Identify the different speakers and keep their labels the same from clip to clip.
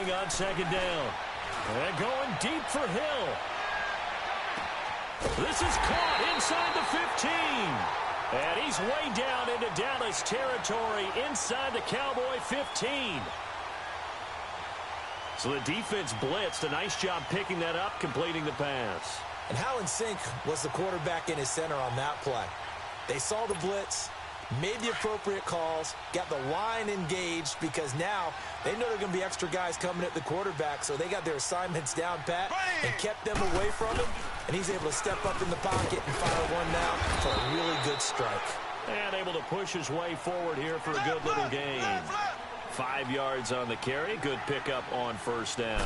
Speaker 1: running on second down. And going deep for Hill. This is caught inside the 15. And he's way down into Dallas territory inside the Cowboy 15. So the defense blitzed. A nice job picking that up, completing the pass.
Speaker 2: And how in sync was the quarterback in his center on that play? They saw the blitz, made the appropriate calls, got the line engaged because now they know there are going to be extra guys coming at the quarterback, so they got their assignments down pat and kept them away from him, and he's able to step up in the pocket and fire one now for a really good strike.
Speaker 1: And able to push his way forward here for a good little gain. 5 yards on the carry. Good pickup on first down.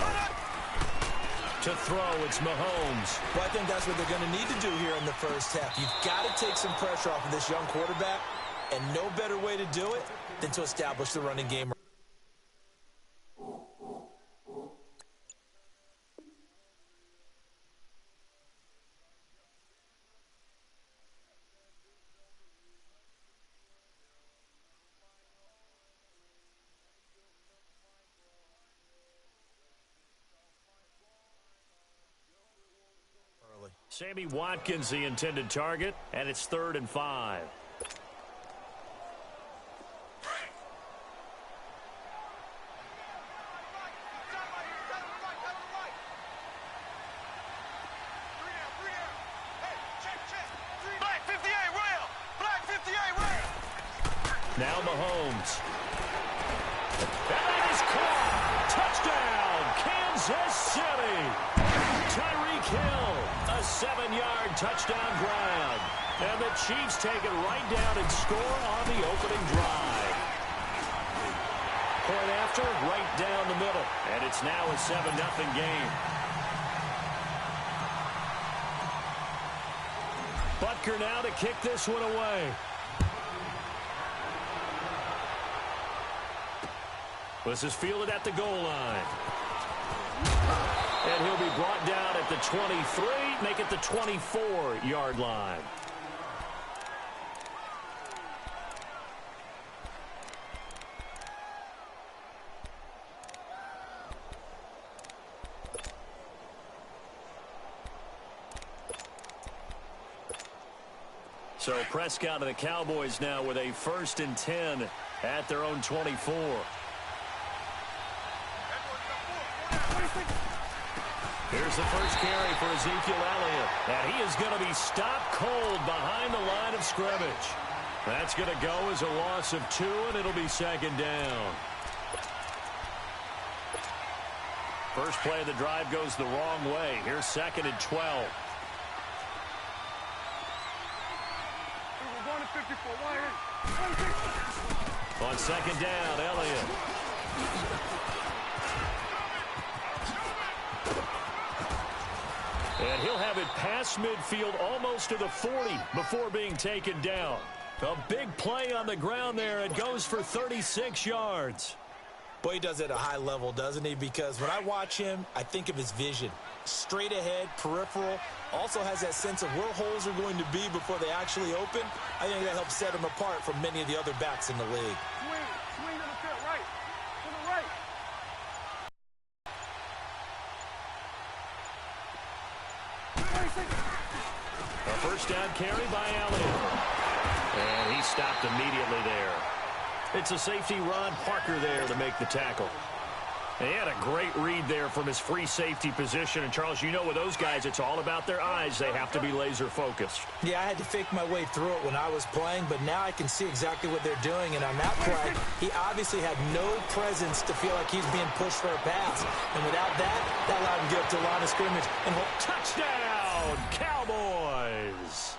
Speaker 1: To throw, it's Mahomes.
Speaker 2: Well, I think that's what they're going to need to do here in the first half. You've got to take some pressure off of this young quarterback, and no better way to do it than to establish the running game.
Speaker 1: Sammy Watkins, the intended target, and it's 3rd and 5. Now Mahomes. That is caught. Touchdown, Kansas City. Tyreek Hill, a 7-yard touchdown grab. And the Chiefs take it right down and score on the opening drive. Point after, right down the middle. And it's now a 7-0 game. Butker now to kick this one away. This is fielded at the goal line. And he'll be brought down at the 23, make it the 24-yard line. So Prescott and the Cowboys now with a 1st and 10 at their own 24. Here's the first carry for Ezekiel Elliott. And he is going to be stopped cold behind the line of scrimmage. That's going to go as a loss of 2, and it'll be 2nd down. First play of the drive goes the wrong way. Here's 2nd and 12. On 2nd down, Elliott. And he'll have it past midfield almost to the 40 before being taken down. A big play on the ground there. It goes for 36 yards.
Speaker 2: Boy, he does it at a high level, doesn't he? Because when I watch him, I think of his vision. Straight ahead, peripheral. Also has that sense of where holes are going to be before they actually open. I think that helps set him apart from many of the other backs in the league.
Speaker 3: Swing to the field, right. To the right.
Speaker 1: A first down carry by Elliott. And he stopped immediately there. It's a safety, Ron Parker, there to make the tackle. And he had a great read there from his free safety position. And, Charles, you know with those guys, it's all about their eyes. They have to be laser-focused.
Speaker 2: Yeah, I had to fake my way through it when I was playing, but now I can see exactly what they're doing. And on that play, he obviously had no presence to feel like he's being pushed for a pass. And without that, that allowed him to get up to the line of scrimmage. And
Speaker 1: touchdown, Cowboys!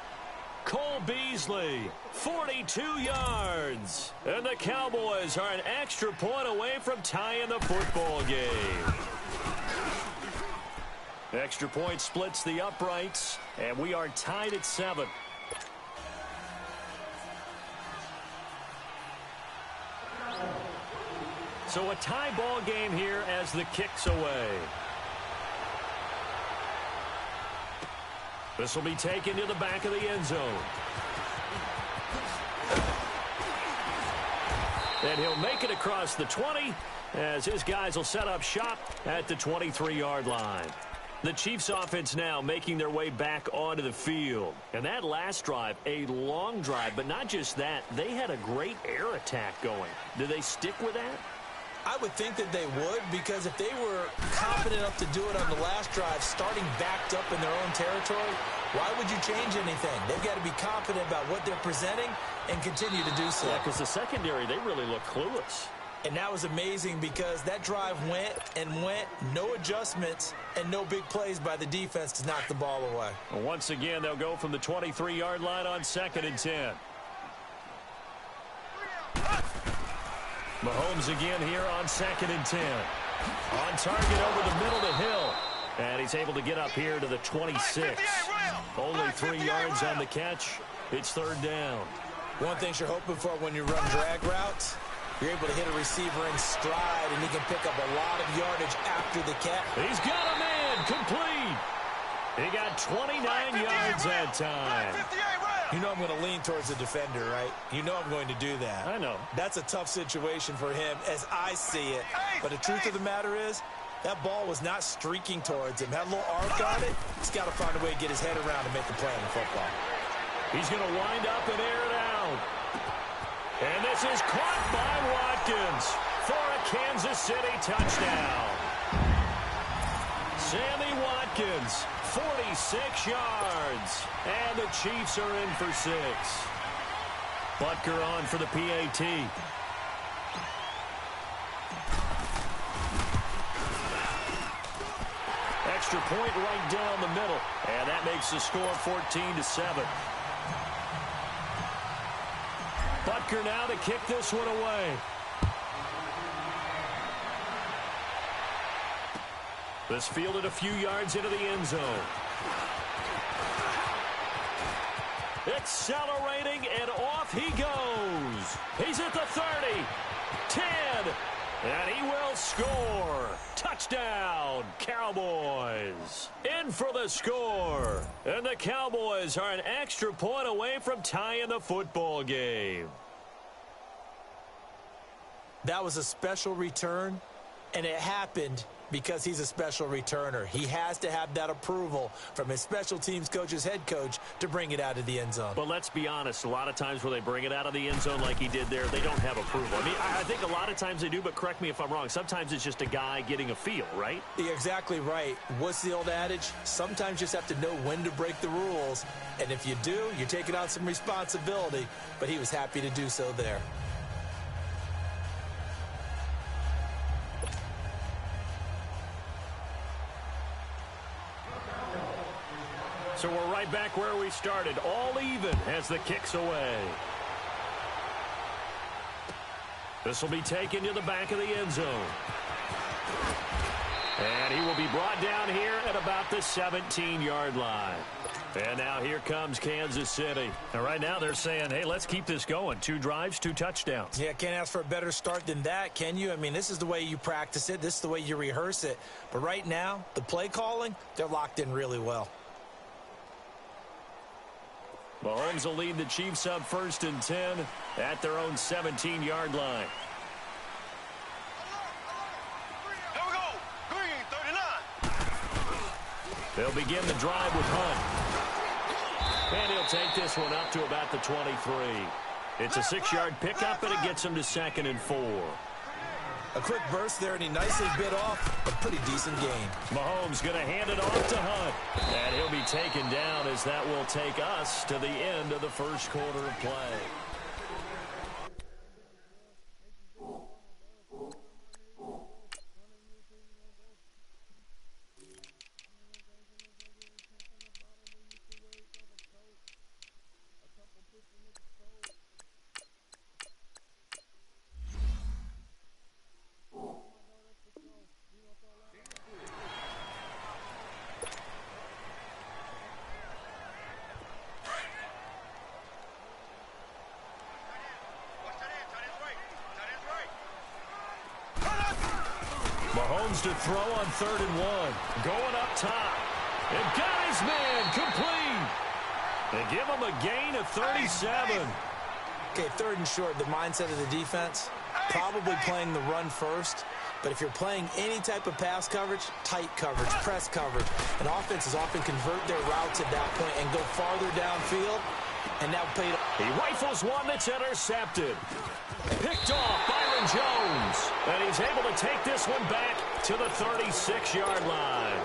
Speaker 1: Cole Beasley, 42 yards. And the Cowboys are an extra point away from tying the football game. Extra point splits the uprights, and we are tied at 7. So a tie ball game here as the kick's away. This will be taken to the back of the end zone. And he'll make it across the 20 as his guys will set up shop at the 23-yard line. The Chiefs offense now making their way back onto the field. And that last drive, a long drive, but not just that, they had a great air attack going. Do they stick with that?
Speaker 2: I would think that they would, because if they were confident enough to do it on the last drive, starting backed up in their own territory, why would you change anything? They've got to be confident about what they're presenting and continue to do so.
Speaker 1: Yeah, because the secondary, they really look clueless.
Speaker 2: And that was amazing because that drive went and went, no adjustments, and no big plays by the defense to knock the ball away.
Speaker 1: Well, once again, they'll go from the 23-yard line on 2nd and 10. Mahomes again here on 2nd and 10. On target over the middle to Hill. And he's able to get up here to the 26. Only 3 yards on the catch. It's 3rd down.
Speaker 2: One thing you're hoping for when you run drag routes, you're able to hit a receiver in stride, and he can pick up a lot of yardage after the catch.
Speaker 1: He's got a man complete. He got 29 yards that time.
Speaker 2: You know I'm going to lean towards the defender, right? You know I'm going to do that.
Speaker 1: I know.
Speaker 2: That's a tough situation for him as I see it. But the truth of the matter is, that ball was not streaking towards him. Had a little arc on it. He's got to find a way to get his head around and make a play on the football.
Speaker 1: He's going to wind up and air it out. And this is caught by Watkins for a Kansas City touchdown. Sammy Watkins, 46 yards. And the Chiefs are in for 6. Butker on for the PAT. Extra point right down the middle. And that makes the score 14-7. Butker now to kick this one away. This fielded a few yards into the end zone. Accelerating, and off he goes. He's at the 30, 10, and he will score. Touchdown, Cowboys. In for the score. And the Cowboys are an extra point away from tying the football game.
Speaker 2: That was a special return, and it happened because he's a special returner. He has to have that approval from his special teams coach's head coach to bring it out of the end zone.
Speaker 1: But let's be honest, a lot of times where they bring it out of the end zone like he did there, they don't have approval. I mean, I think a lot of times they do, but correct me if I'm wrong. Sometimes it's just a guy getting a feel, right?
Speaker 2: You're exactly right. What's the old adage? Sometimes you just have to know when to break the rules. And if you do, you're taking on some responsibility. But he was happy to do so there.
Speaker 1: So we're right back where we started, all even as the kick's away. This will be taken to the back of the end zone. And he will be brought down here at about the 17-yard line. And now here comes Kansas City. And right now they're saying, hey, let's keep this going. 2 drives, 2 touchdowns.
Speaker 2: Yeah, can't ask for a better start than that, can you? I mean, this is the way you practice it. This is the way you rehearse it. But right now, the play calling, they're locked in really well.
Speaker 1: Mahomes will lead the Chiefs up 1st and 10 at their own 17-yard line.
Speaker 3: Here we go. Green, 39.
Speaker 1: They'll begin the drive with Hunt. And he'll take this one up to about the 23. It's a 6-yard pickup, and it gets him to 2nd and 4.
Speaker 2: A quick burst there, and he nicely bit off a pretty decent gain.
Speaker 1: Mahomes going to hand it off to Hunt. And he'll be taken down as that will take us to the end of the first quarter of play. Mahomes to throw on 3rd and 1. Going up top. And got his man complete. They give him a gain of 37.
Speaker 2: Okay, 3rd and short, the mindset of the defense, probably playing the run first. But if you're playing any type of pass coverage, tight coverage, press coverage, and offenses often convert their routes at that point and go farther downfield. And now
Speaker 1: he rifles one that's intercepted. Picked off Byron Jones. And he's able to take this one back to the 36-yard line.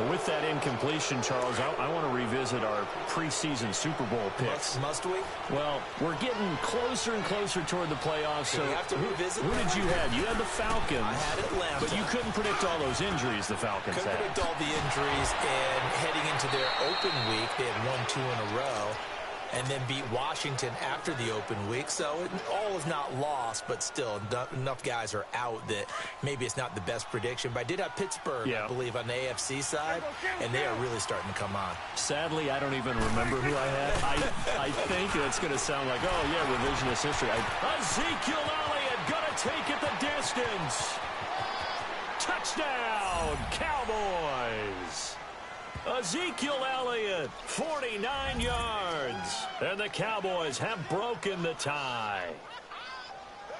Speaker 1: With that incompletion, Charles, I want to revisit our preseason Super Bowl picks.
Speaker 2: Must we?
Speaker 1: Well, we're getting closer and closer toward the playoffs. So
Speaker 2: we have to revisit.
Speaker 1: Who did you have? You had the Falcons.
Speaker 2: I had Atlanta.
Speaker 1: But you couldn't predict all those injuries the Falcons had.
Speaker 2: Couldn't predict all the injuries, and heading into their open week, they had won 2 in a row. And then beat Washington after the open week. So all is not lost, but still enough guys are out that maybe it's not the best prediction. But I did have Pittsburgh, I believe, on the AFC side, and they are really starting to come on.
Speaker 1: Sadly, I don't even remember who I had. I think it's going to sound like, oh, yeah, revisionist history. Ezekiel Elliott going to take it the distance. Touchdown, Cowboys. Ezekiel Elliott, 49 yards. And the Cowboys have broken the tie.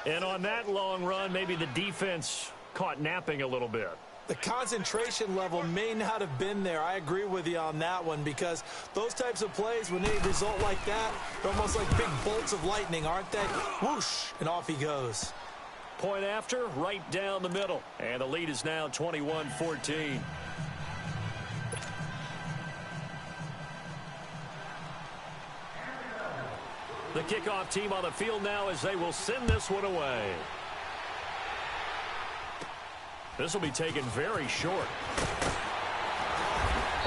Speaker 1: And on that long run, maybe the defense caught napping a little bit.
Speaker 2: The concentration level may not have been there. I agree with you on that one, because those types of plays, when they result like that, they're almost like big bolts of lightning, aren't they? Whoosh, and off he goes.
Speaker 1: Point after, right down the middle. And the lead is now 21-14. The kickoff team on the field now as they will send this one away. This will be taken very short.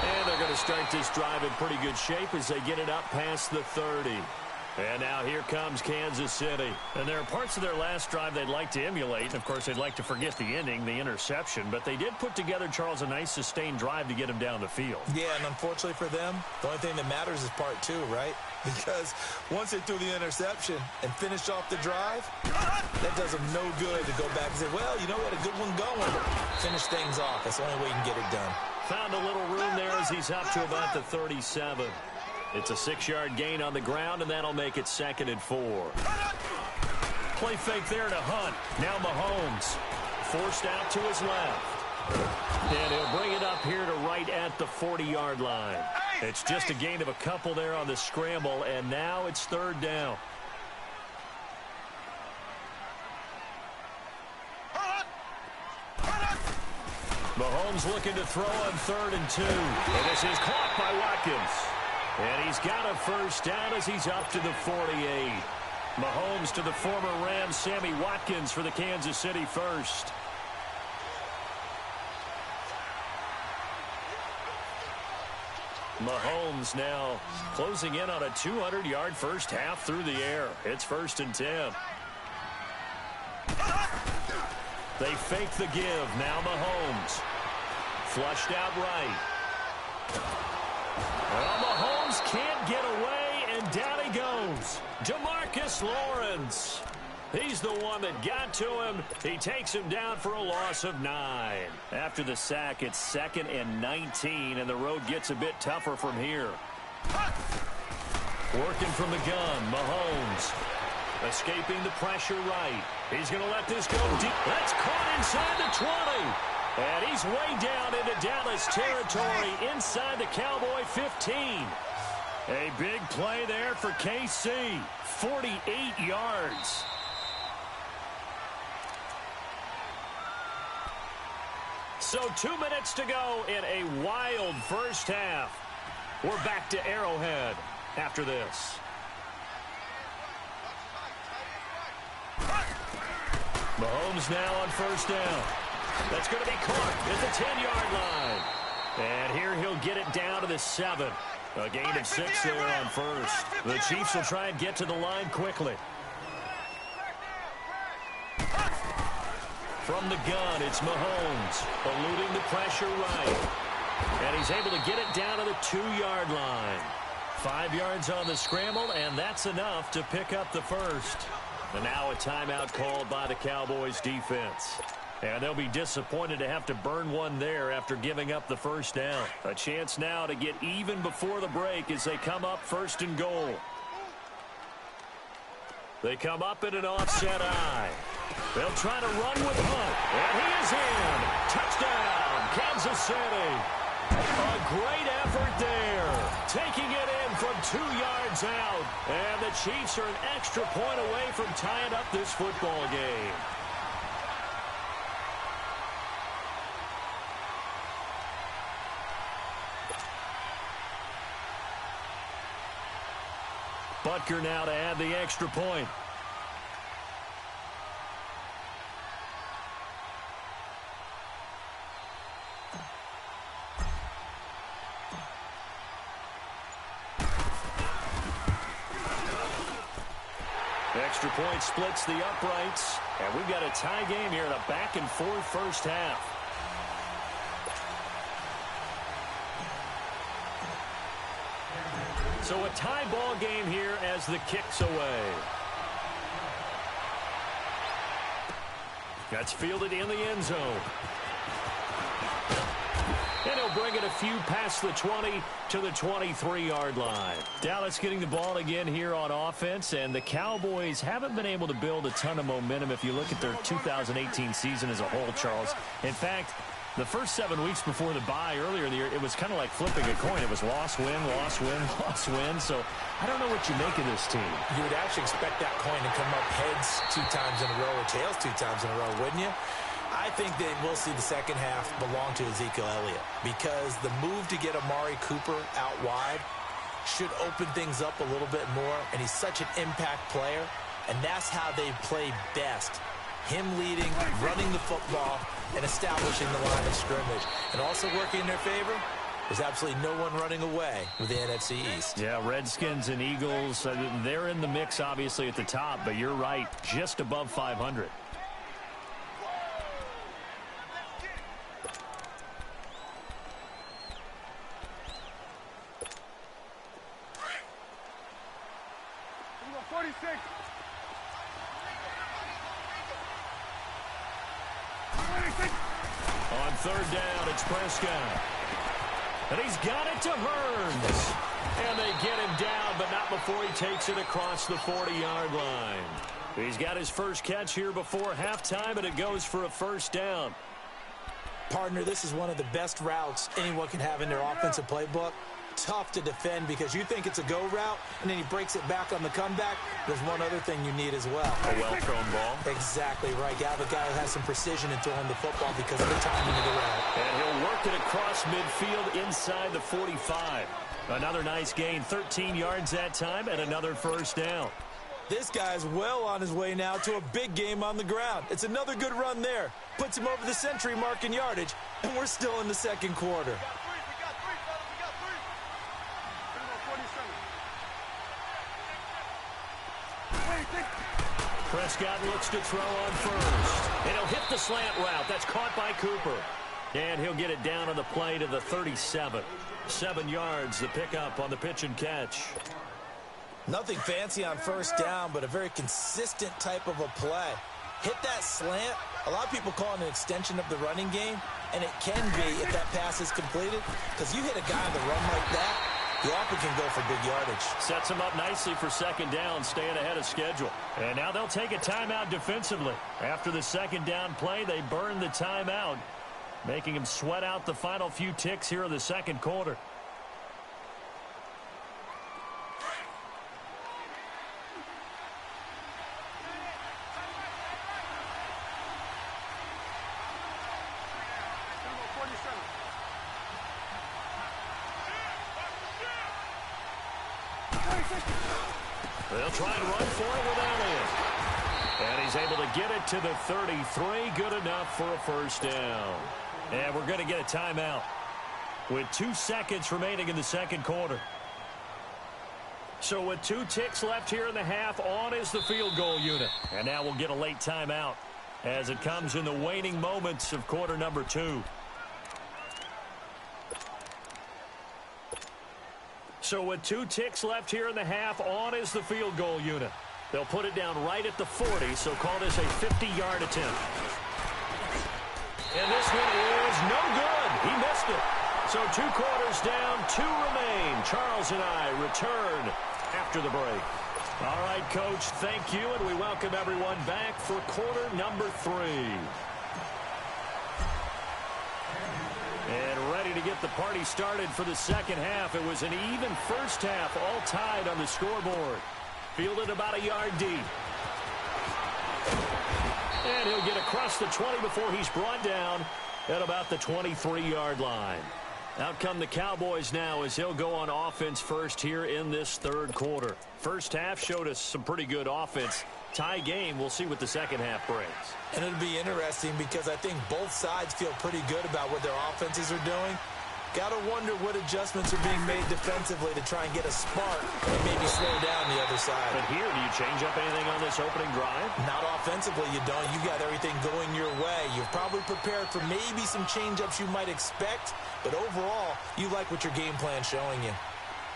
Speaker 1: And they're going to start this drive in pretty good shape as they get it up past the 30. And now here comes Kansas City. And there are parts of their last drive they'd like to emulate. And, of course, they'd like to forget the ending, the interception. But they did put together, Charles, a nice sustained drive to get him down the field.
Speaker 2: Yeah, and unfortunately for them, the only thing that matters is part 2, right? Because once they threw the interception and finished off the drive, that does them no good to go back and say, well, you know, we had a good one going. Finish things off. That's the only way you can get it done.
Speaker 1: Found a little room there as he's up to about the 37. It's a 6-yard gain on the ground, and that'll make it 2nd and 4. Play fake there to Hunt. Now Mahomes forced out to his left. And he'll bring it up here to right at the 40-yard line. It's just a gain of a couple there on the scramble, and now it's 3rd down. Mahomes looking to throw on 3rd and 2. And this is caught by Watkins. And he's got a first down as he's up to the 48. Mahomes to the former Rams, Sammy Watkins for the Kansas City first. Mahomes now closing in on a 200-yard first half through the air. It's 1st and 10. They fake the give. Now Mahomes. Flushed out right. Well, Mahomes can't get away, and down he goes. DeMarcus Lawrence. He's the one that got to him. He takes him down for a loss of 9. After the sack, it's 2nd and 19, and the road gets a bit tougher from here. Working from the gun, Mahomes. Escaping the pressure right. He's going to let this go deep. That's caught inside the 20. And he's way down into Dallas territory inside the Cowboy 15. A big play there for KC. 48 yards. So 2 minutes to go in a wild first half. We're back to Arrowhead after this. Mahomes now on first down. That's going to be caught at the 10-yard line. And here he'll get it down to the 7. A gain of 6 there on first. The Chiefs will try and get to the line quickly. From the gun, it's Mahomes, eluding the pressure right. And he's able to get it down to the 2-yard line. 5 yards on the scramble, and that's enough to pick up the first. And now a timeout called by the Cowboys defense. And they'll be disappointed to have to burn one there after giving up the first down. A chance now to get even before the break as they come up 1st and goal. They come up in an offset eye. They'll try to run with Hunt. And he is in. Touchdown, Kansas City. A great effort there. Taking it in from 2 yards out. And the Chiefs are an extra point away from tying up this football game. Butker now to add the extra point. Extra point splits the uprights. And we've got a tie game here in a back-and-forth first half. So a tie ball game here as the kick's away. That's fielded in the end zone. And he'll bring it a few past the 20 to the 23-yard line. Dallas getting the ball again here on offense, and the Cowboys haven't been able to build a ton of momentum if you look at their 2018 season as a whole, Charles. In fact, the first 7 weeks before the bye earlier in the year, it was kind of like flipping a coin. It was loss, win, loss, win, loss, win. So I don't know what you make of this team.
Speaker 2: You would actually expect that coin to come up heads 2 times in a row or tails 2 times in a row, wouldn't you? I think that we'll see the second half belong to Ezekiel Elliott because the move to get Amari Cooper out wide should open things up a little bit more, and he's such an impact player, and that's how they play best. Him leading, running the football, and establishing the line of scrimmage. And also working in their favor, there's absolutely no one running away with the NFC East.
Speaker 1: Yeah, Redskins and Eagles, they're in the mix obviously at the top, but you're right, just above 500. On third down, it's Prescott. And he's got it to Hearns. And they get him down, but not before he takes it across the 40-yard line. He's got his first catch here before halftime, and it goes for a first down.
Speaker 2: Partner, this is one of the best routes anyone can have in their offensive playbook. Tough to defend because you think it's a go route, and then he breaks it back on the comeback. There's one other thing you need as well.
Speaker 1: A well-thrown ball.
Speaker 2: Exactly right. You have a guy who has some precision in throwing the football because of the timing of the route.
Speaker 1: And he'll work it across midfield inside the 45. Another nice gain, 13 yards that time, and another first down.
Speaker 2: This guy's well on his way now to a big game on the ground. It's another good run there. Puts him over the century mark in yardage, and we're still in the second quarter.
Speaker 1: Prescott looks to throw on first. And he'll hit the slant route. That's caught by Cooper. And he'll get it down on the play to the 37. 7 yards, the pickup on the pitch and catch.
Speaker 2: Nothing fancy on first down, but a very consistent type of a play. Hit that slant. A lot of people call it an extension of the running game, and it can be if that pass is completed, because you hit a guy on the run like that, you often can go for big yardage.
Speaker 1: Sets him up nicely for second down, staying ahead of schedule. And now they'll take a timeout defensively. After the second down play, they burn the timeout, making him sweat out the final few ticks here in the second quarter. They'll try and run for it with Elliott. And he's able to get it to the 33. Good enough for a first down. And we're going to get a timeout with 2 seconds remaining in the second quarter. So with 2 ticks left here in the half, on is the field goal unit. And now we'll get a late timeout as it comes in the waning moments of quarter number 2. So with 2 ticks left here in the half, on is the field goal unit. They'll put it down right at the 40, so call this a 50-yard attempt. And this one is no good. He missed it. So 2 quarters down, 2 remain. Charles and I return after the break. All right, Coach, thank you, and we welcome everyone back for quarter number 3. And ready to get the party started for the second half. It was an even first half, all tied on the scoreboard. Fielded about a yard deep. And he'll get across the 20 before he's brought down at about the 23-yard line. Out come the Cowboys now as he'll go on offense first here in this third quarter. First half showed us some pretty good offense. Tie game, we'll see what the second half brings.
Speaker 2: And it'll be interesting because I think both sides feel pretty good about what their offenses are doing. Got to wonder what adjustments are being made defensively to try and get a spark and maybe slow down the other side.
Speaker 1: But here, do you change up anything on this opening drive?
Speaker 2: Not offensively, you don't. You got everything going your way. You're probably prepared for maybe some change-ups you might expect, but overall, you like what your game plan's showing you.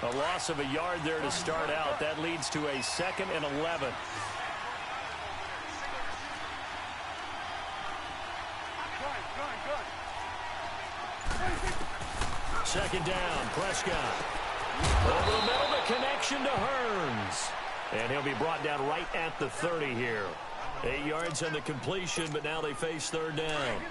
Speaker 1: A loss of a yard there to start out. That leads to a 2nd and 11. Second down, Prescott. Over the middle, the connection to Hearns. And he'll be brought down right at the 30 here. 8 yards on the completion, but now they face third down.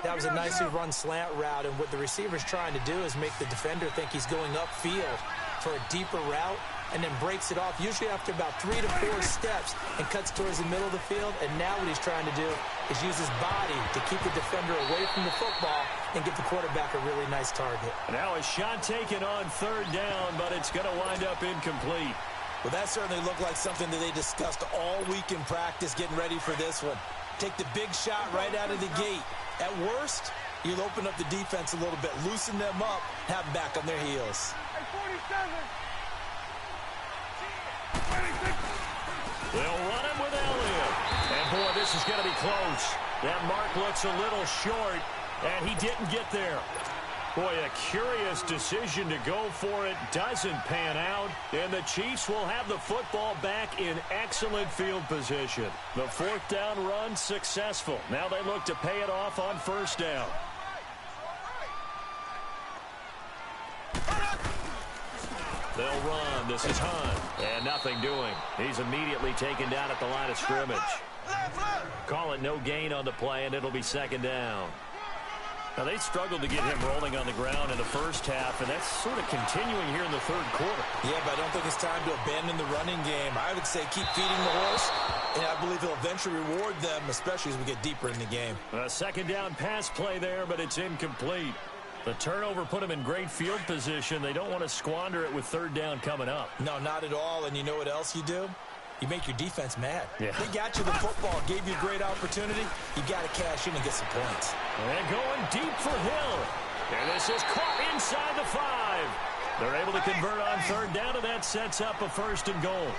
Speaker 2: That was a nicely run slant route, and what the receiver's trying to do is make the defender think he's going upfield for a deeper route, and then breaks it off, usually after about 3 to 4 steps, and cuts towards the middle of the field. And now what he's trying to do is use his body to keep the defender away from the football and get the quarterback a really nice target.
Speaker 1: Now a shot taken on third down, but it's going to wind up incomplete.
Speaker 2: Well, that certainly looked like something that they discussed all week in practice, getting ready for this one. Take the big shot right out of the gate. At worst, you'll open up the defense a little bit, loosen them up, have them back on their heels.
Speaker 1: They'll run it with Elliott. And, boy, this is going to be close. That mark looks a little short, and he didn't get there. Boy, a curious decision to go for it. Doesn't pan out, and the Chiefs will have the football back in excellent field position. The 4th down run successful. Now they look to pay it off on first down. They'll run. This is Hunt. And nothing doing. He's immediately taken down at the line of scrimmage. Call it no gain on the play, and it'll be second down. Now, they struggled to get him rolling on the ground in the first half, and that's sort of continuing here in the third quarter.
Speaker 2: Yeah, but I don't think it's time to abandon the running game. I would say keep feeding the horse, and I believe he'll eventually reward them, especially as we get deeper in the game.
Speaker 1: A second down pass play there, but it's incomplete. The turnover put him in great field position. They don't want to squander it with third down coming up.
Speaker 2: No, not at all, and you know what else you do? You make your defense mad.
Speaker 1: Yeah.
Speaker 2: They got you the football, gave you a great opportunity. You got to cash in and get some points.
Speaker 1: And going deep for Hill. And this is caught inside the 5. They're able to convert on third down, and that sets up a 1st and goal.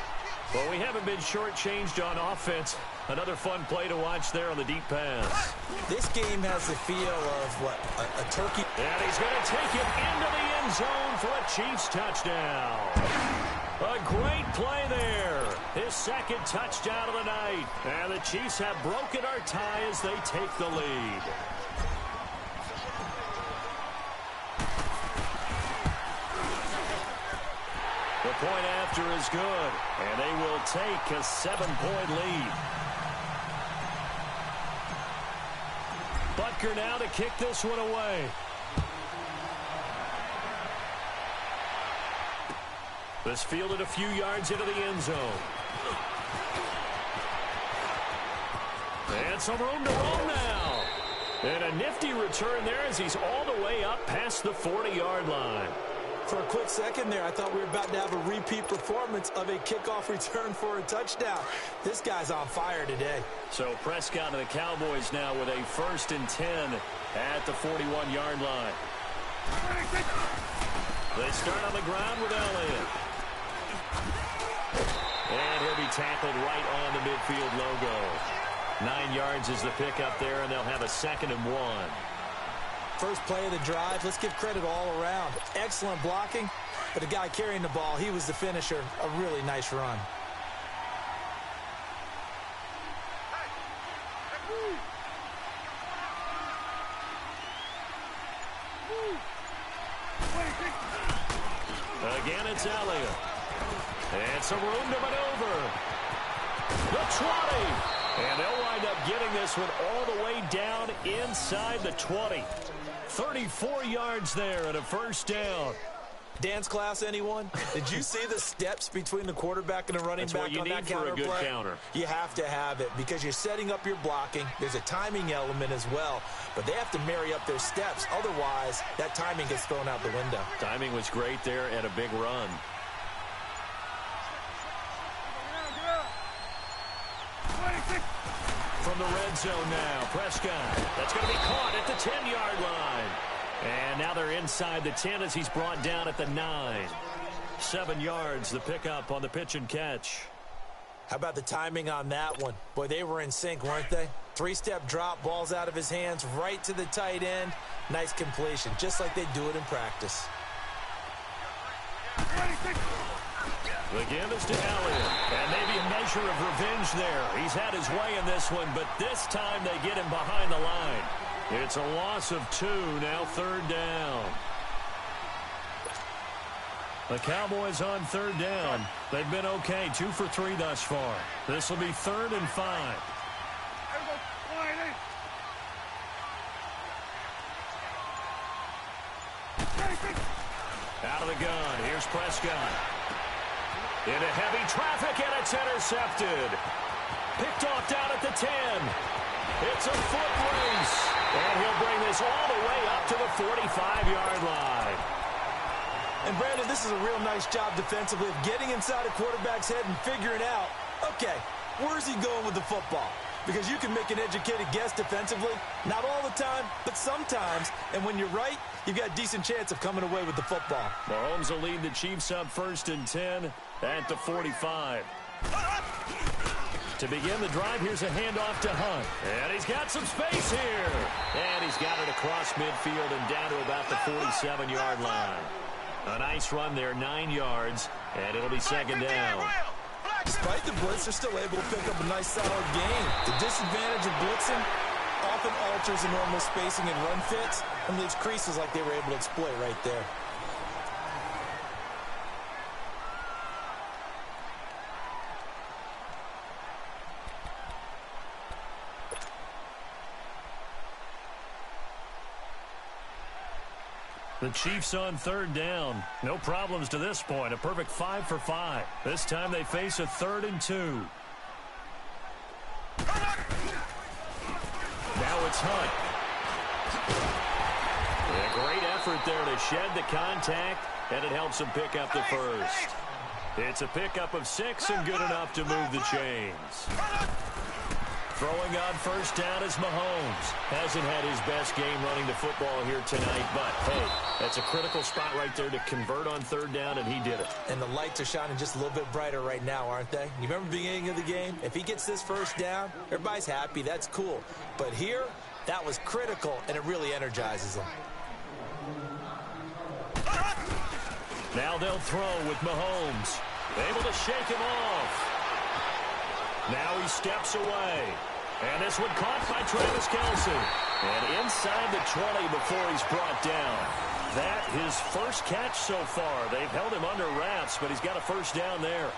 Speaker 1: Well, we haven't been shortchanged on offense. Another fun play to watch there on the deep pass.
Speaker 2: This game has the feel of, what, a turkey.
Speaker 1: And he's going to take it into the end zone for a Chiefs touchdown. A great play there. His 2nd touchdown of the night. And the Chiefs have broken our tie as they take the lead. The point after is good. And they will take a 7-point lead. Butker now to kick this one away. This fielded a few yards into the end zone. And some room to roam now. And a nifty return there as he's all the way up past the 40-yard line.
Speaker 2: For a quick second there, I thought we were about to have a repeat performance of a kickoff return for a touchdown. This guy's on fire today.
Speaker 1: So Prescott and the Cowboys now with a 1st and 10 at the 41-yard line. They start on the ground with Elliott. And he'll be tackled right on the midfield logo. 9 yards is the pickup there, and they'll have a 2nd and 1.
Speaker 2: First play of the drive, let's give credit all around. Excellent blocking, but the guy carrying the ball, he was the finisher. A really nice run.
Speaker 1: Again, it's Elliott. And some room to maneuver. The 20. And they'll wind up getting this one all the way down inside the 20. 34 yards there and a first down.
Speaker 2: Dance class, anyone? Did you see the steps between the quarterback and the running back on that counter play?
Speaker 1: That's what you need for a good counter.
Speaker 2: You have to have it because you're setting up your blocking. There's a timing element as well, but they have to marry up their steps. Otherwise, that timing gets thrown out the window.
Speaker 1: Timing was great there and a big run. From the red zone now, Prescott. That's going to be caught at the 10-yard line. And now they're inside the 10 as he's brought down at the 9. 7 yards, the pickup on the pitch and catch.
Speaker 2: How about the timing on that one? Boy, they were in sync, weren't they? 3-step drop, ball's out of his hands, right to the tight end. Nice completion, just like they do it in practice.
Speaker 1: The give is to Elliott. And maybe a measure of revenge there. He's had his way in this one, but this time they get him behind the line. It's a loss of 2, now 3rd down. The Cowboys on 3rd down. They've been okay, 2 for 3 thus far. This will be 3rd and 5. Out of the gun, here's Prescott. Into heavy traffic, and it's intercepted. Picked off down at the 10. It's a foot race. And he'll bring this all the way up to the 45-yard line.
Speaker 2: And, Brandon, this is a real nice job defensively of getting inside a quarterback's head and figuring out, okay, where's he going with the football? Because you can make an educated guess defensively. Not all the time, but sometimes. And when you're right, you've got a decent chance of coming away with the football.
Speaker 1: Mahomes will lead the Chiefs up 1st and 10 at the 45. To begin the drive, here's a handoff to Hunt. And he's got some space here. And he's got it across midfield and down to about the 47-yard line. A nice run there, 9 yards, and it'll be 2nd down.
Speaker 2: Despite the blitz, they're still able to pick up a nice, solid gain. The disadvantage of blitzing often alters the normal spacing and run fits and leaves creases like they were able to exploit right there.
Speaker 1: The Chiefs on 3rd down. No problems to this point. A perfect 5 for 5. This time they face a 3rd and 2. Now it's Hunt. A great effort there to shed the contact, and it helps him pick up the first. It's a pickup of 6 and good enough to move the chains. Throwing on 1st down is Mahomes. Hasn't had his best game running the football here tonight, but, hey, that's a critical spot right there to convert on 3rd down, and he did it.
Speaker 2: And the lights are shining just a little bit brighter right now, aren't they? You remember the beginning of the game? If he gets this 1st down, everybody's happy. That's cool. But here, that was critical, and it really energizes them.
Speaker 1: Now they'll throw with Mahomes. Able to shake him off. Now he steps away. And this one caught by Travis Kelce. And inside the 20 before he's brought down. That his first catch so far. They've held him under wraps, but he's got a 1st down there.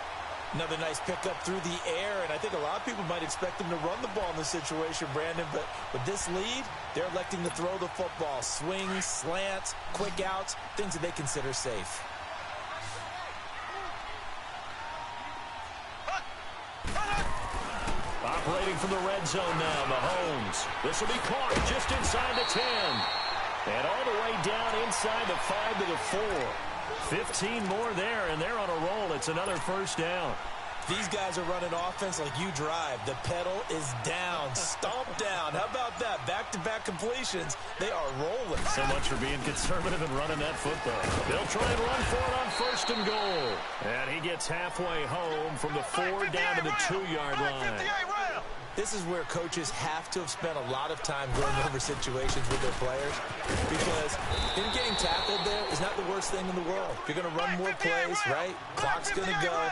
Speaker 2: Another nice pickup through the air, and I think a lot of people might expect him to run the ball in this situation, Brandon, but with this lead, they're electing to throw the football. Swings, slants, quick outs, things that they consider safe.
Speaker 1: Operating from the red zone now, Mahomes. This will be caught just inside the 10. And all the way down inside the 5 to the 4. 15 more there, and they're on a roll. It's another 1st down.
Speaker 2: These guys are running offense like you drive. The pedal is down, stomp down. How about that? Back-to-back completions. They are rolling.
Speaker 1: So much for being conservative and running that football. They'll try and run for it on 1st and goal. And he gets halfway home from the 4 down to the 2-yard line.
Speaker 2: This is where coaches have to have spent a lot of time going over situations with their players, because them getting tackled there is not the worst thing in the world. You're going to run more plays, right? Clock's going to go.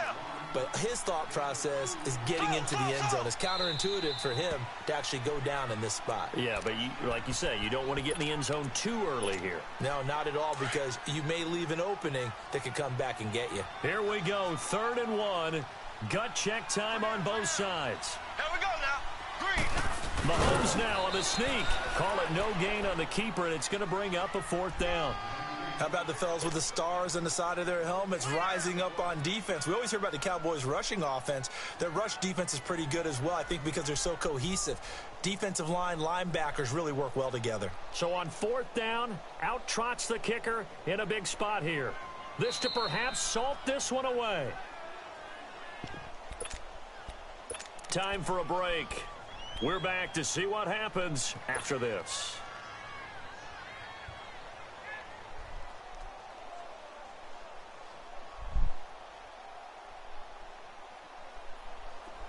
Speaker 2: but his thought process is getting into the end zone. It's counterintuitive for him to actually go down in this spot.
Speaker 1: Yeah, but like you say, you don't want to get in the end zone too early here.
Speaker 2: No, not at all, because you may leave an opening that could come back and get you.
Speaker 1: Here we go, 3rd and 1. Gut check time on both sides.
Speaker 3: Here we go now. Green.
Speaker 1: Mahomes now on the sneak. Call it no gain on the keeper, and it's going to bring up a 4th down.
Speaker 2: How about the fellas with the stars on the side of their helmets rising up on defense? We always hear about the Cowboys' rushing offense. Their rush defense is pretty good as well, I think, because they're so cohesive. Defensive line, linebackers really work well together.
Speaker 1: So on 4th down, out trots the kicker in a big spot here. This to perhaps salt this one away. Time for a break. We're back to see what happens after this.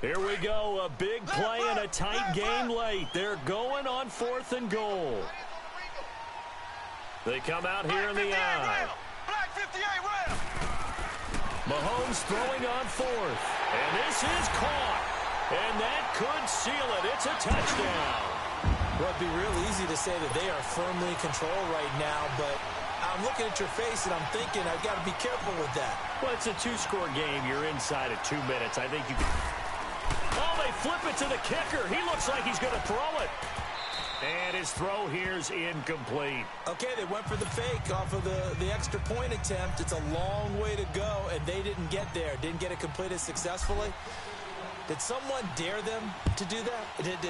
Speaker 1: Here we go, a big play and a tight game late. They're going on 4th and goal. They come out here in the eye.
Speaker 3: Black 58 rail.
Speaker 1: Mahomes throwing on 4th. And this is caught. And that could seal it. It's a touchdown.
Speaker 2: Well, it'd be real easy to say that they are firmly in control right now, but I'm looking at your face and I'm thinking I've got to be careful with that.
Speaker 1: Well, it's a 2-score game. You're inside at 2 minutes. I think you can... Oh, they flip it to the kicker. He looks like he's going to throw it. And his throw here's incomplete.
Speaker 2: Okay, they went for the fake off of the extra point attempt. It's a long way to go, and they didn't get there. Didn't get it completed successfully. Did someone dare them to do that?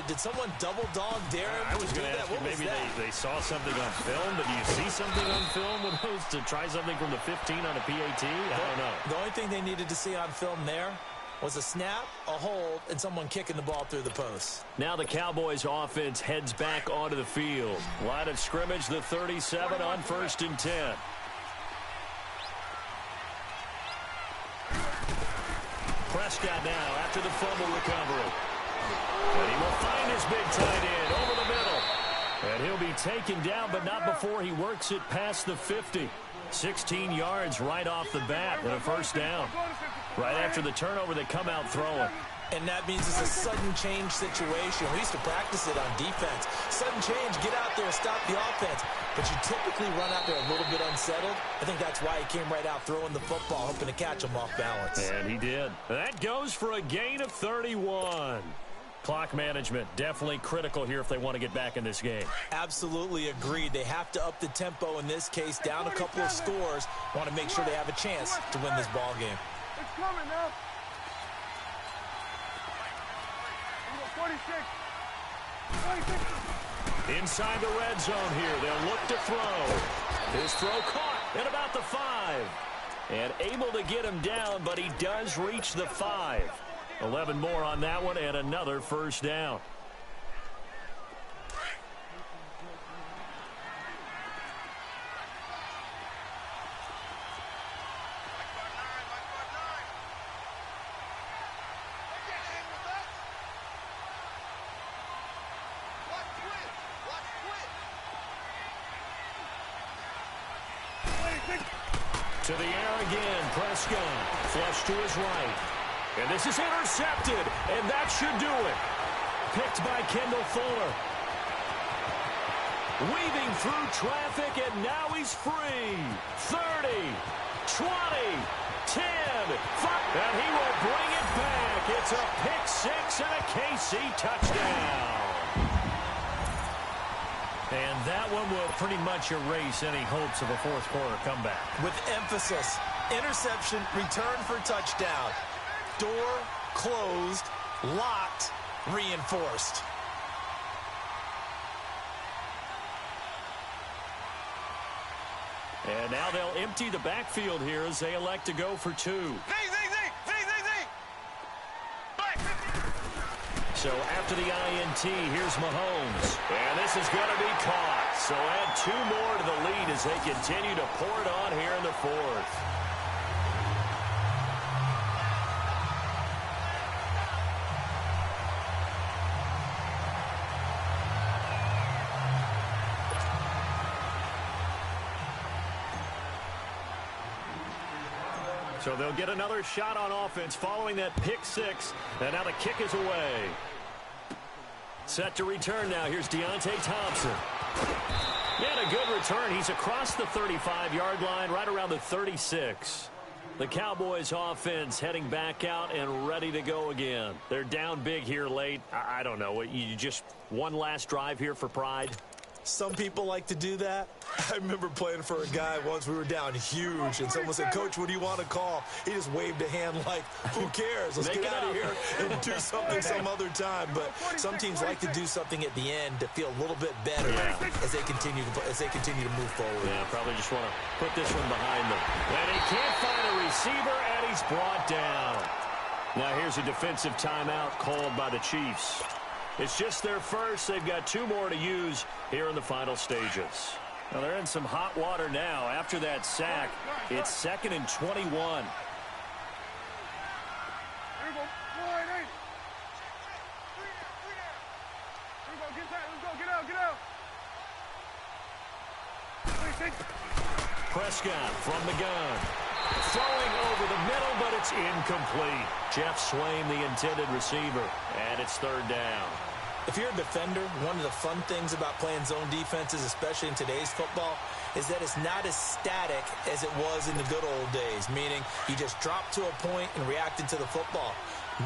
Speaker 2: Did someone double dog dare them
Speaker 1: I was going to ask you, maybe they saw something on film, but do you see something on film with those to try something from the 15 on a PAT? I don't know.
Speaker 2: The only thing they needed to see on film there was a snap, a hold, and someone kicking the ball through the post.
Speaker 1: Now the Cowboys offense heads back onto the field. Line of scrimmage, the 37 on 1st and 10. Prescott now after the fumble recovery. And he will find his big tight end over the middle. And he'll be taken down, but not before he works it past the 50. 16 yards right off the bat and a 1st down. Right after the turnover, they come out throwing.
Speaker 2: And that means it's a sudden change situation. We used to practice it on defense. Sudden change, get out there, stop the offense. But you typically run out there a little bit unsettled. I think that's why he came right out throwing the football, hoping to catch him off balance.
Speaker 1: And he did. That goes for a gain of 31. Clock management, definitely critical here if they want to get back in this game.
Speaker 2: Absolutely agreed. They have to up the tempo in this case, down a couple of scores. Want to make sure they have a chance to win this ball game.
Speaker 4: It's coming now. 46.
Speaker 1: Inside the red zone here, they'll look to throw. His throw caught at about the 5. And able to get him down, but he does reach the 5. 11 more on that one and another 1st down. To the air again, Prescott. Flush to his right. And this is intercepted, and that should do it. Picked by Kendall Fuller. Weaving through traffic, and now he's free. 30, 20, 10, 5. And he will bring it back. It's a pick 6 and a KC touchdown. And that one will pretty much erase any hopes of a 4th quarter comeback.
Speaker 2: With emphasis, interception, return for touchdown. Door closed, locked, reinforced.
Speaker 1: And now they'll empty the backfield here as they elect to go for 2. So after the INT, here's Mahomes. And this is going to be caught. So add 2 more to the lead as they continue to pour it on here in the 4th. So they'll get another shot on offense following that pick six. And now the kick is away. Set to return now. Here's Deontay Thompson. And a good return. He's across the 35-yard line, right around the 36. The Cowboys offense heading back out and ready to go again. They're down big here late. I don't know. You just one last drive here for pride?
Speaker 2: Some people like to do that. I remember playing for a guy once. We were down huge, and someone said, "Coach, what do you want to call?" He just waved a hand like, "Who cares? Let's get out of here and do something some other time." But some teams like to do something at the end to feel a little bit better as they continue to move forward.
Speaker 1: Yeah, probably just want to put this one behind them. And he can't find a receiver, and he's brought down. Now here's a defensive timeout called by the Chiefs. It's just their first. They've got 2 more to use here in the final stages. Now they're in some hot water now. After that sack, it's 2nd and 21.
Speaker 3: Here we go. Get out.
Speaker 1: Prescott from the gun. Throwing over the middle, but it's incomplete. Jeff Swain, the intended receiver, and it's 3rd down.
Speaker 2: If you're a defender, one of the fun things about playing zone defenses, especially in today's football, is that it's not as static as it was in the good old days, meaning you just drop to a point and react into the football.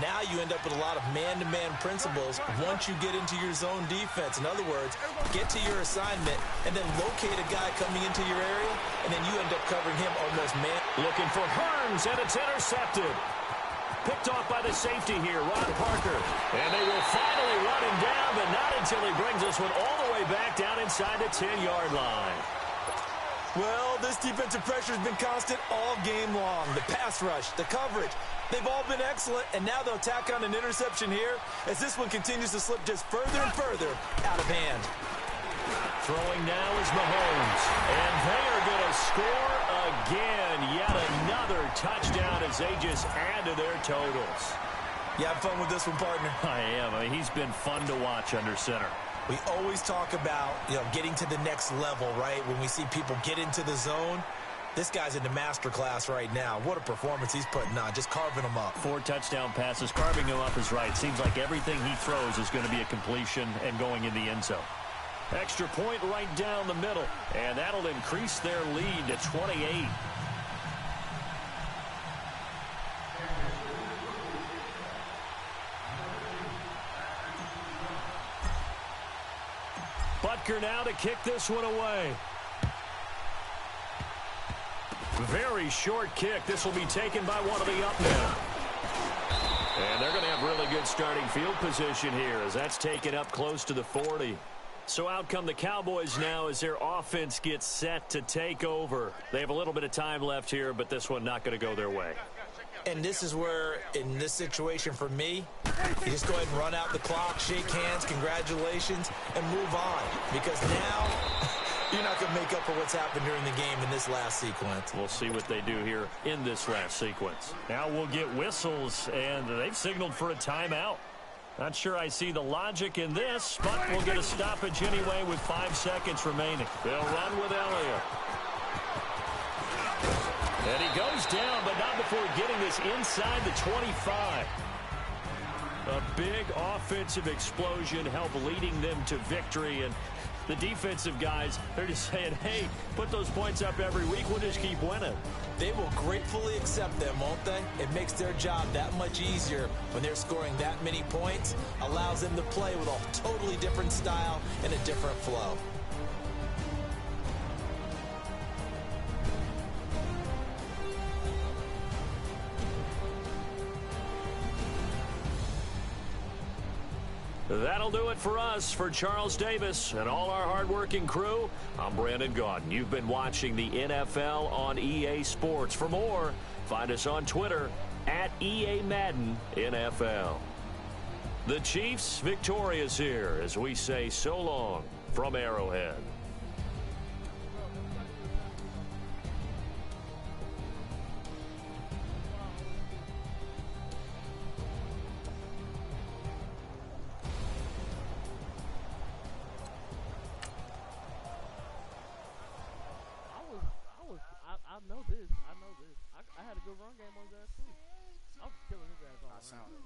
Speaker 2: Now you end up with a lot of man-to-man principles once you get into your zone defense. In other words, get to your assignment and then locate a guy coming into your area, and then you end up covering him almost man.
Speaker 1: Looking for Hearns, and it's intercepted. Picked off by the safety here, Ron Parker. And they will finally run him down, but not until he brings this one all the way back down inside the 10-yard line.
Speaker 2: Well, this defensive pressure has been constant all game long. The pass rush, the coverage, they've all been excellent, and now they'll tack on an interception here as this one continues to slip just further and further out of hand.
Speaker 1: Throwing now is Mahomes, and they are going to score again. Yet another touchdown as they just add to their totals.
Speaker 2: You have fun with this one, partner?
Speaker 1: I am. I mean, he's been fun to watch under center.
Speaker 2: We always talk about, getting to the next level, right? When we see people get into the zone, this guy's in the master class right now. What a performance he's putting on, just carving them up.
Speaker 1: 4 touchdown passes. Carving him up is right. Seems like everything he throws is going to be a completion and going in the end zone. Extra point right down the middle, and that'll increase their lead to 28. Butker now to kick this one away. Very short kick. This will be taken by one of the up men. And they're going to have really good starting field position here as that's taken up close to the 40. So out come the Cowboys now as their offense gets set to take over. They have a little bit of time left here, but this one not going to go their way.
Speaker 2: And this is where, in this situation for me, you just go ahead and run out the clock, shake hands, congratulations, and move on. Because now you're not going to make up for what's happened during the game in this last sequence.
Speaker 1: We'll see what they do here in this last sequence. Now we'll get whistles, and they've signaled for a timeout. Not sure I see the logic in this, but we'll get a stoppage anyway with 5 seconds remaining. They'll run with Elliott. And he goes down, but not before getting this inside the 25. A big offensive explosion helped leading them to victory. And the defensive guys, they're just saying, hey, put those points up every week. We'll just keep winning.
Speaker 2: They will gratefully accept them, won't they? It makes their job that much easier when they're scoring that many points. Allows them to play with a totally different style and a different flow.
Speaker 1: That'll do it for us. For Charles Davis and all our hardworking crew, I'm Brandon Gaudin. You've been watching the NFL on EA Sports. For more, find us on Twitter at EA Madden NFL. The Chiefs victorious here as we say so long from Arrowhead.
Speaker 4: know this. I had a good run game on his ass, too. I was killing his ass all
Speaker 5: I
Speaker 4: around.
Speaker 5: sounded.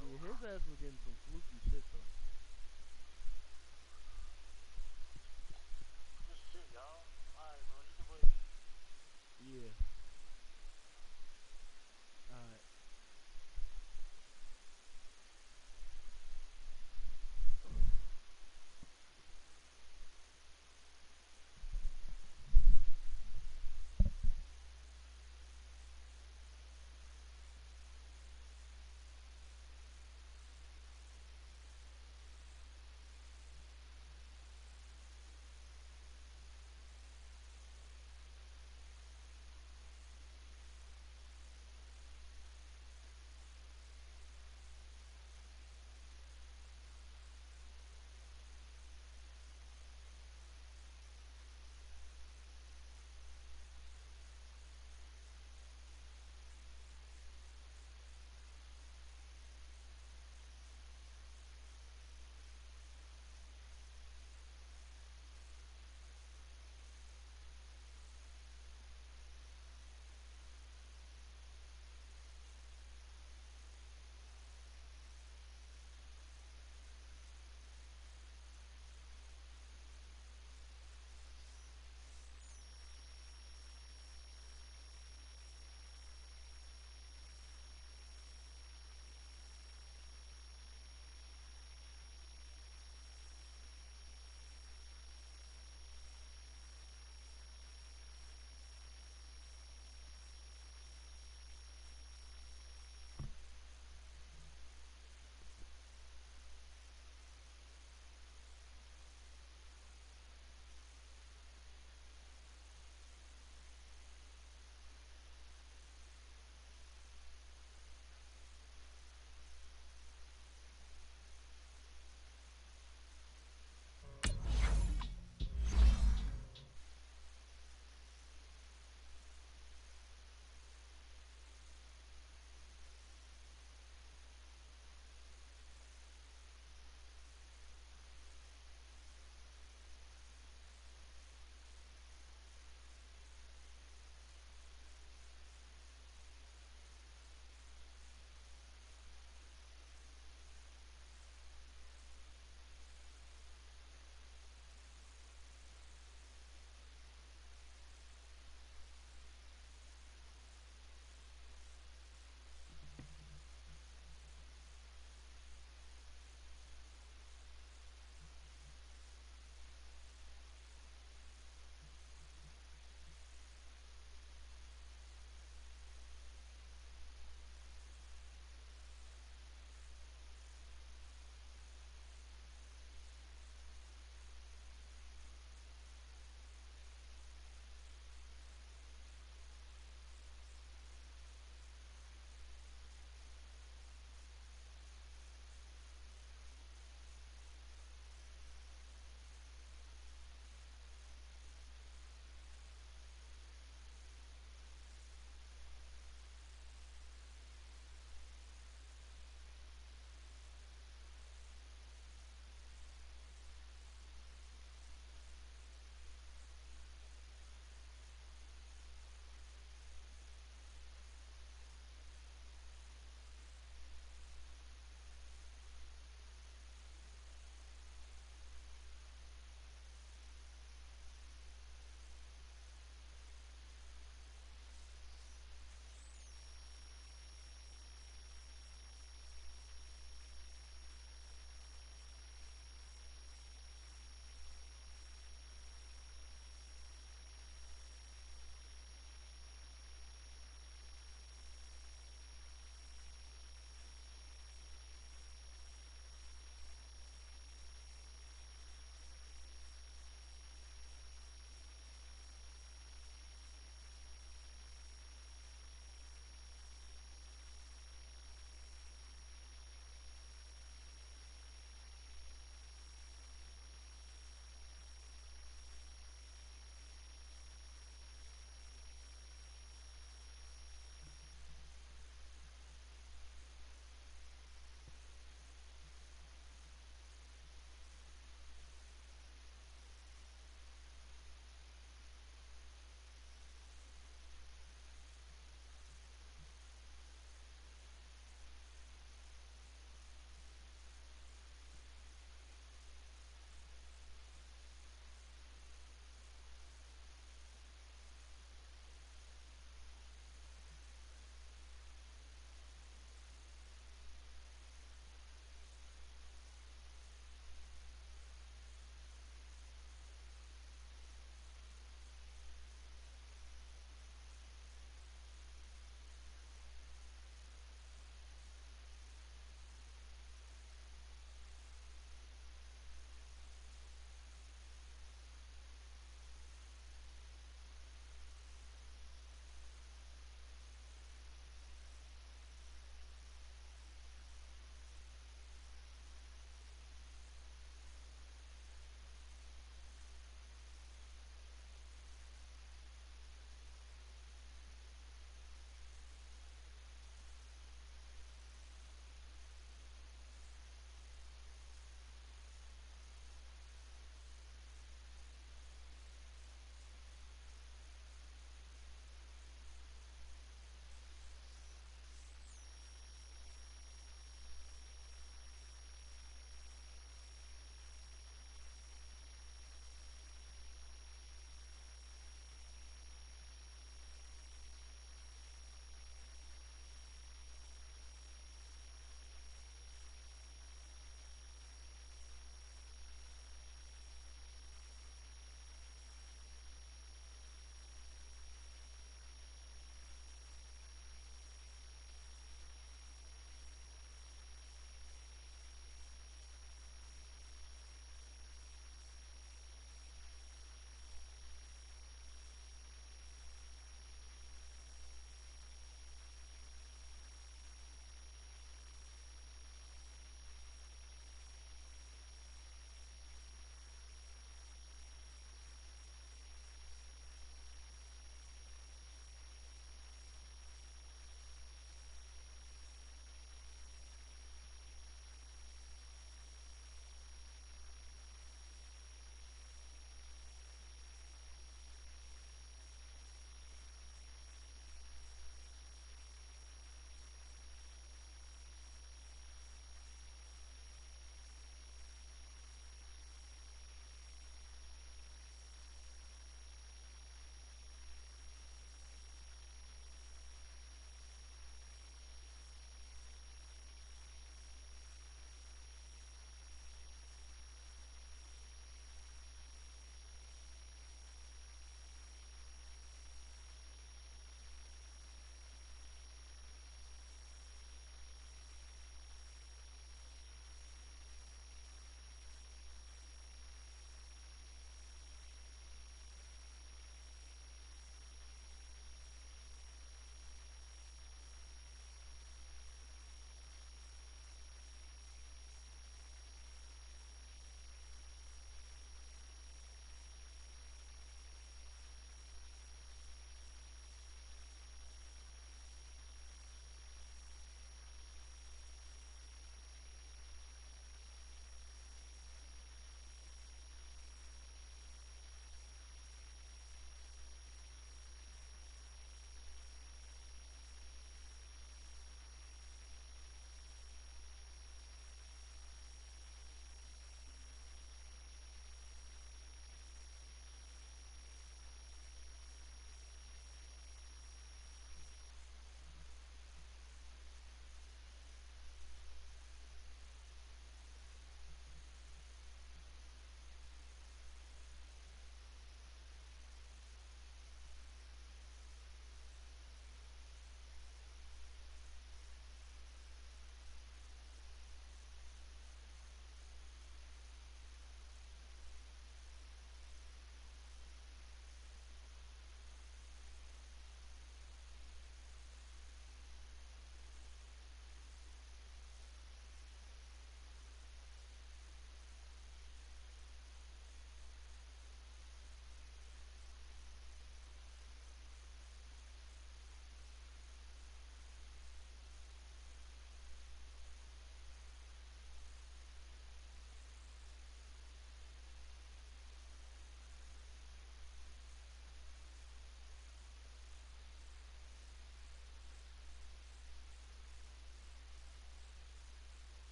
Speaker 4: Yeah, his ass was getting some fluky shit,